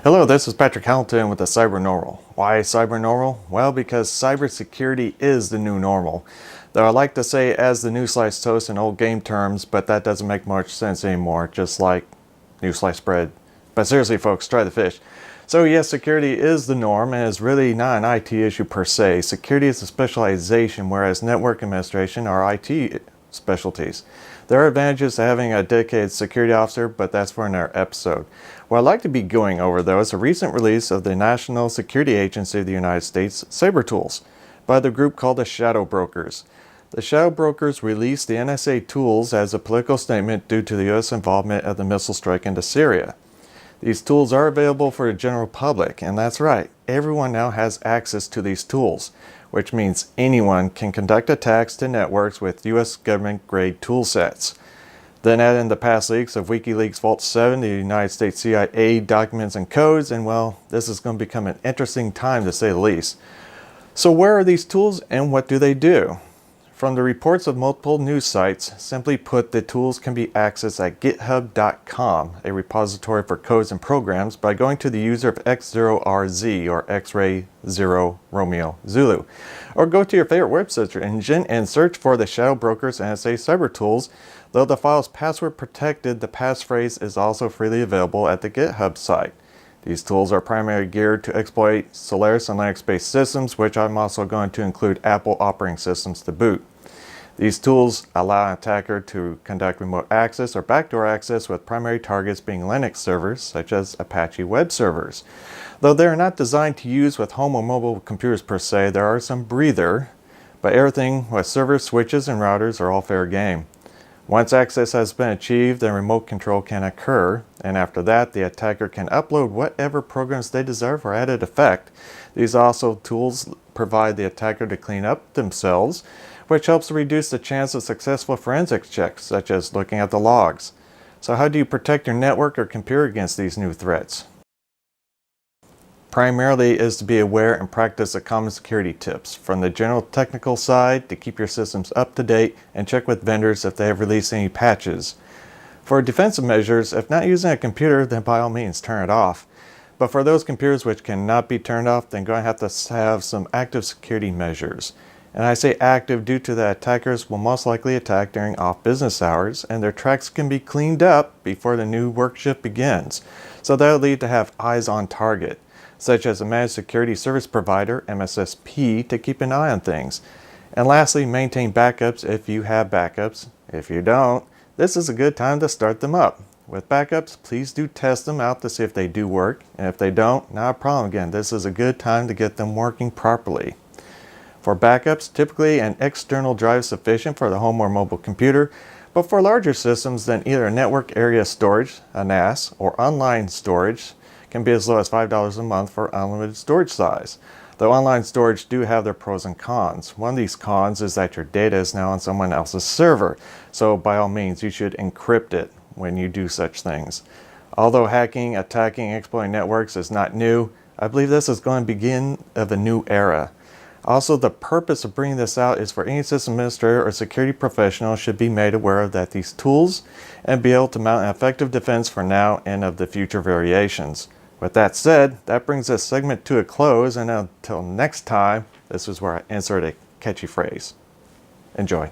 Hello, this is Patrick Hamilton with the Cyber Normal. Why Cyber Normal? Well, because cybersecurity is the new normal. Though I like to say as the new sliced toast in old game terms, but that doesn't make much sense anymore, just like new sliced bread. But seriously folks, try the fish. So yes, security is the norm and is really not an IT issue per se. Security is a specialization, whereas network administration are IT specialties. There are advantages to having a dedicated security officer, but that's for another episode. What I'd like to be going over though is a recent release of the National Security Agency of the United States, Saber Tools, by the group called the Shadow Brokers. The Shadow Brokers released the NSA tools as a political statement due to the U.S. involvement of the missile strike into Syria. These tools are available for the general public, and that's right, everyone now has access to these tools, which means anyone can conduct attacks to networks with U.S. government-grade tool sets. Then add in the past leaks of WikiLeaks Vault 7, the United States CIA documents and codes, and well, this is going to become an interesting time to say the least. So where are these tools and what do they do? From the reports of multiple news sites, simply put, the tools can be accessed at github.com, a repository for codes and programs, by going to the user of X0RZ or X-Ray 0 Romeo Zulu. Or go to your favorite web search engine and search for the Shadow Brokers NSA Cyber Tools. Though the file is password protected, the passphrase is also freely available at the GitHub site. These tools are primarily geared to exploit Solaris and Linux-based systems, which I'm also going to include Apple operating systems to boot. These tools allow an attacker to conduct remote access or backdoor access with primary targets being Linux servers, such as Apache web servers. Though they are not designed to use with home or mobile computers per se, there are some breather, but everything with servers, switches, and routers are all fair game. Once access has been achieved, then remote control can occur, and after that, the attacker can upload whatever programs they desire for added effect. These also tools provide the attacker to clean up themselves, which helps to reduce the chance of successful forensics checks, such as looking at the logs. So how do you protect your network or computer against these new threats? Primarily is to be aware and practice the common security tips, from the general technical side to keep your systems up to date and check with vendors if they have released any patches. For defensive measures, if not using a computer, then by all means turn it off. But for those computers which cannot be turned off, then you're going to have some active security measures. And I say active due to the attackers will most likely attack during off business hours, and their tracks can be cleaned up before the new work shift begins. So that'll lead to have eyes on target, such as a managed security service provider, MSSP, to keep an eye on things. And lastly, maintain backups if you have backups. If you don't, this is a good time to start them up. With backups, please do test them out to see if they do work, and if they don't, not a problem again. This is a good time to get them working properly. For backups, typically an external drive is sufficient for the home or mobile computer, but for larger systems, then either a network area storage, a NAS, or online storage can be as low as $5 a month for unlimited storage size. Though online storage do have their pros and cons. One of these cons is that your data is now on someone else's server, so by all means you should encrypt it when you do such things. Although hacking, attacking, exploiting networks is not new, I believe this is going to begin of a new era. Also, the purpose of bringing this out is for any system administrator or security professional should be made aware of that these tools and be able to mount an effective defense for now and of the future variations. With that said, that brings this segment to a close, and until next time, this is where I insert a catchy phrase. Enjoy.